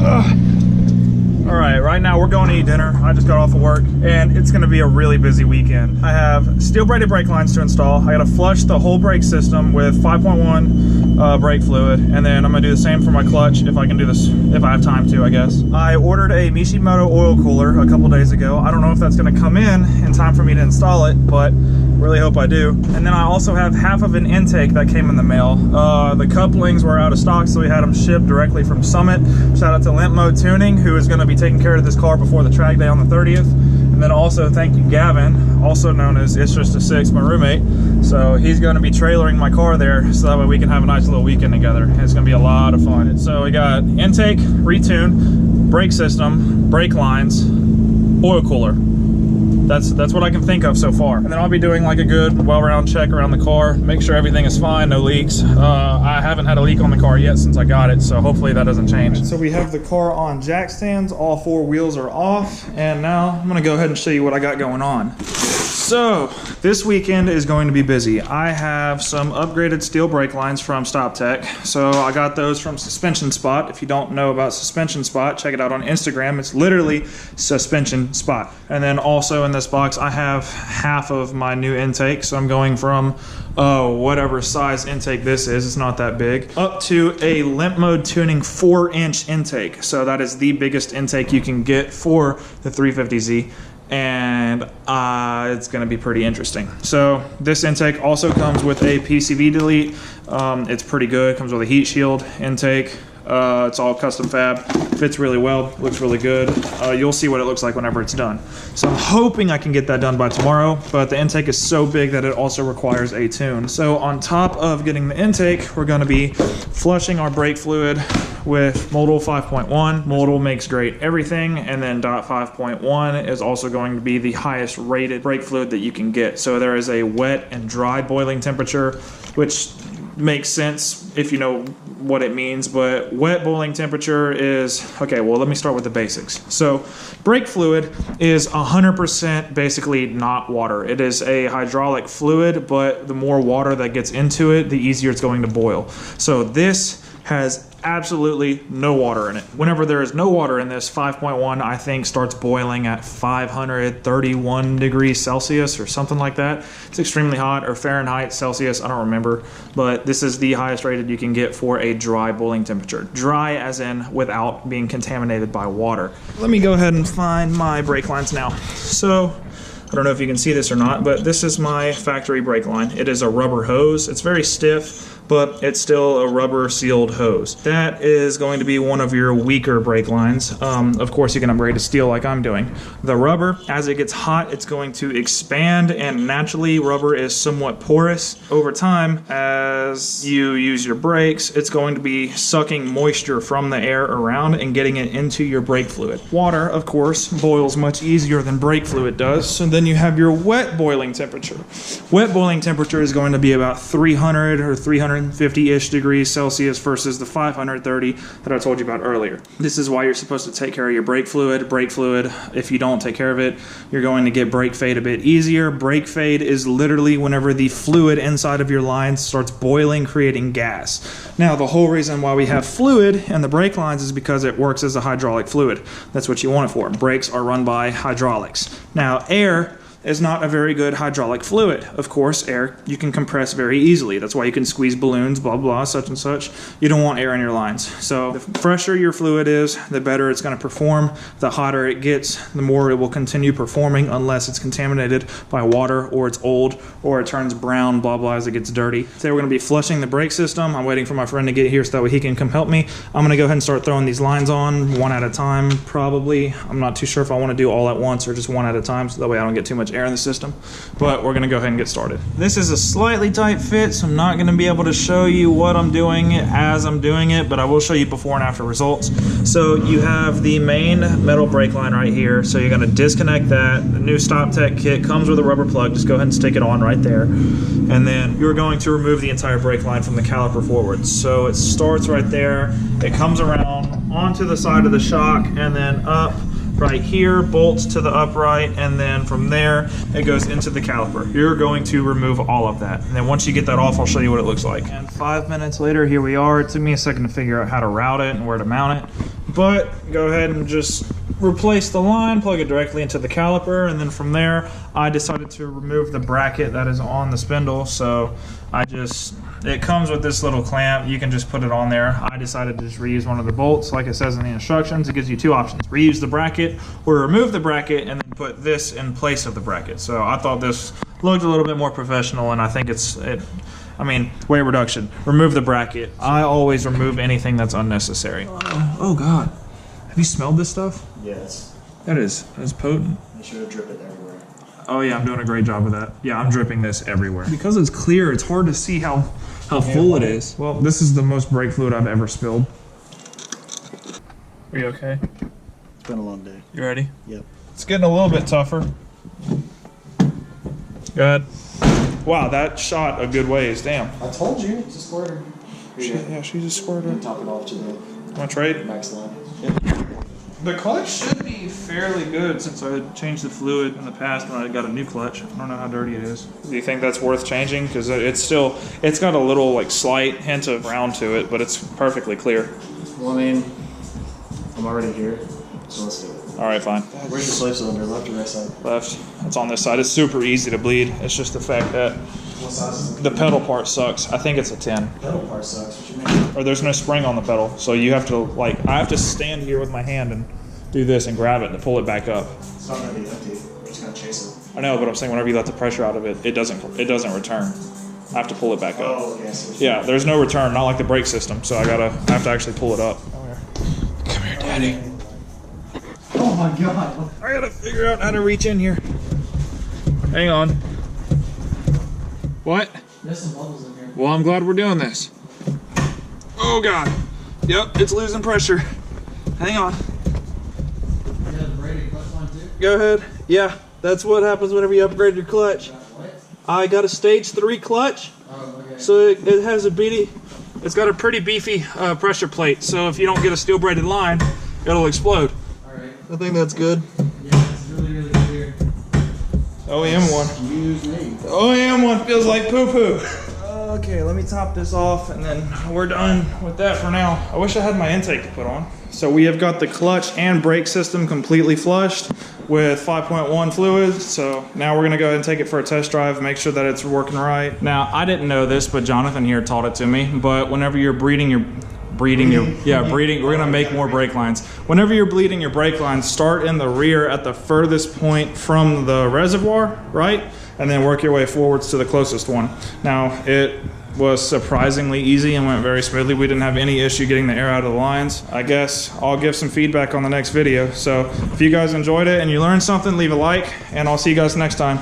All right, right now we're going to eat dinner. I just got off of work and it's gonna be a really busy weekend. I have steel braided brake lines to install. I gotta flush the whole brake system with 5.1 brake fluid, and then I'm gonna do the same for my clutch if I can do this, if I have time to, I guess. I ordered a Mishimoto oil cooler a couple days ago. I don't know if that's gonna come in time for me to install it, but really hope I do. And then I also have half of an intake that came in the mail. The couplings were out of stock, so we had them shipped directly from Summit. Shout out to Limp Mode Tuning, who is gonna be taking care of this car before the track day on the 30th. And then also thank you Gavin, also known as It's Just a Six, my roommate. So he's gonna be trailering my car there so that way we can have a nice little weekend together. It's gonna be a lot of fun. So we got intake, retune, brake system, brake lines, oil cooler. That's what I can think of so far. And then I'll be doing like a good well-round check around the car, make sure everything is fine, no leaks. I haven't had a leak on the car yet since I got it, so hopefully that doesn't change. So we have the car on jack stands, all four wheels are off, and now I'm gonna go ahead and show you what I got going on. So this weekend is going to be busy. I have some upgraded steel brake lines from Stop Tech. So I got those from Suspension Spot. If you don't know about Suspension Spot, check it out on Instagram. It's literally Suspension Spot. And then also in this box, I have half of my new intake. So I'm going from whatever size intake this is, it's not that big, up to a Limp Mode Tuning 4-inch intake. So that is the biggest intake you can get for the 350Z. And it's going to be pretty interesting. So this intake also comes with a PCV delete. It's pretty good. It comes with a heat shield intake. It's all custom fab, fits really well, looks really good. You'll see what it looks like whenever it's done. So I'm hoping I can get that done by tomorrow, but the intake is so big that it also requires a tune. So on top of getting the intake, we're going to be flushing our brake fluid with Modal 5.1. Modal makes great everything, and then DOT 5.1 is also going to be the highest rated brake fluid that you can get. So there is a wet and dry boiling temperature, which makes sense if you know what it means, but wet boiling temperature is, okay, well, let me start with the basics. So brake fluid is 100% basically not water. It is a hydraulic fluid, but the more water that gets into it, the easier it's going to boil. So this has absolutely no water in it. Whenever there is no water in this, 5.1 I think starts boiling at 531 degrees Celsius or something like that. It's extremely hot, or Fahrenheit, Celsius, I don't remember, but this is the highest rated you can get for a dry boiling temperature. Dry as in without being contaminated by water. Let me go ahead and find my brake lines now. So I don't know if you can see this or not, but this is my factory brake line. It is a rubber hose. It's very stiff, but it's still a rubber sealed hose. That is going to be one of your weaker brake lines. Of course, you can upgrade to steel like I'm doing. The rubber, as it gets hot, it's going to expand, and naturally rubber is somewhat porous. Over time, as you use your brakes, it's going to be sucking moisture from the air around and getting it into your brake fluid. Water, of course, boils much easier than brake fluid does. So then you have your wet boiling temperature. Wet boiling temperature is going to be about 300 or 350-ish degrees Celsius versus the 530 that I told you about earlier. This is why you're supposed to take care of your brake fluid. Brake fluid, if you don't take care of it, you're going to get brake fade a bit easier. Brake fade is literally whenever the fluid inside of your lines starts boiling, creating gas. Now, the whole reason why we have fluid in the brake lines is because it works as a hydraulic fluid. That's what you want it for. Brakes are run by hydraulics. Now, air is not a very good hydraulic fluid. Of course, air you can compress very easily. That's why you can squeeze balloons, blah, blah, such and such. You don't want air in your lines. So the fresher your fluid is, the better it's gonna perform. The hotter it gets, the more it will continue performing unless it's contaminated by water, or it's old, or it turns brown, blah, blah, as it gets dirty. Today we're gonna be flushing the brake system. I'm waiting for my friend to get here so that way he can come help me. I'm gonna go ahead and start throwing these lines on one at a time, probably. I'm not too sure if I wanna do all at once or just one at a time, so that way I don't get too much air in the system, but we're gonna go ahead and get started. This is a slightly tight fit, so I'm not gonna be able to show you what I'm doing as I'm doing it, but I will show you before and after results. So you have the main metal brake line right here, so you're gonna disconnect that. The new Stop Tech kit comes with a rubber plug. Just go ahead and stick it on right there, and then you're going to remove the entire brake line from the caliper forward. So it starts right there, it comes around onto the side of the shock, and then up right here, bolts to the upright, and then from there it goes into the caliper. You're going to remove all of that, and then once you get that off, I'll show you what it looks like. And 5 minutes later, here we are. It took me a second to figure out how to route it and where to mount it, but go ahead and just replace the line, plug it directly into the caliper, and then from there I decided to remove the bracket that is on the spindle. So it comes with this little clamp, you can just put it on there. I decided to just reuse one of the bolts like it says in the instructions. It gives you two options: reuse the bracket or remove the bracket and then put this in place of the bracket. So I thought this looked a little bit more professional, and I think weight reduction, remove the bracket. I always remove anything that's unnecessary. Oh God. Have you smelled this stuff? Yes. That's potent. Make sure to drip it everywhere. Oh yeah, I'm doing a great job of that. Yeah, I'm dripping this everywhere. Because it's clear, it's hard to see how full it is. Well, this is the most brake fluid I've ever spilled. Are you okay? It's been a long day. You ready? Yep. It's getting a little bit tougher. Go ahead. Wow, that shot a good ways. Damn. I told you, it's a squirter. Yeah, she just squirted. Top it off to the Want to trade? max line. The clutch should be fairly good since I had changed the fluid in the past when I got a new clutch. I don't know how dirty it is. Do you think that's worth changing? Because it's got a little like slight hint of brown to it, but it's perfectly clear. Well, I mean, I'm already here, so let's do it. All right, fine. Where's your slave cylinder, left or right side? Left. It's on this side. It's super easy to bleed. It's just the fact that What size is it? the pedal part sucks. I think it's a 10. Pedal part sucks. What you mean? Or there's no spring on the pedal, so you have to I have to stand here with my hand and do this and grab it to pull it back up. It's not gonna be empty. We're just gonna chase it. I know, but I'm saying whenever you let the pressure out of it, it doesn't return. I have to pull it back up. Oh, okay. Yeah, there's no return, not like the brake system, so I have to actually pull it up. Come here, Daddy. Oh my God. I gotta figure out how to reach in here. Hang on. What? There's some bubbles in here. Well, I'm glad we're doing this. Oh God. Yep, it's losing pressure. Hang on. You have the braided clutch line too? Go ahead. Yeah, that's what happens whenever you upgrade your clutch. What? I got a stage 3 clutch, Oh, okay. so it has it's got a pretty beefy pressure plate. So if you don't get a steel braided line, it'll explode. Alright. I think that's good. Yeah, it's really, really clear. OEM one. Excuse me. The OEM one feels like poo-poo. Okay, let me top this off and then we're done with that for now. I wish I had my intake to put on. So we have got the clutch and brake system completely flushed with 5.1 fluid. So now we're gonna go ahead and take it for a test drive, make sure that it's working right. Now, I didn't know this, but Jonathan here taught it to me. But whenever you're we're gonna make more brake lines. Whenever you're bleeding your brake lines, start in the rear at the furthest point from the reservoir, right? And then work your way forwards to the closest one. Now, it was surprisingly easy and went very smoothly. We didn't have any issue getting the air out of the lines. I guess I'll give some feedback on the next video. So if you guys enjoyed it and you learned something, leave a like, and I'll see you guys next time.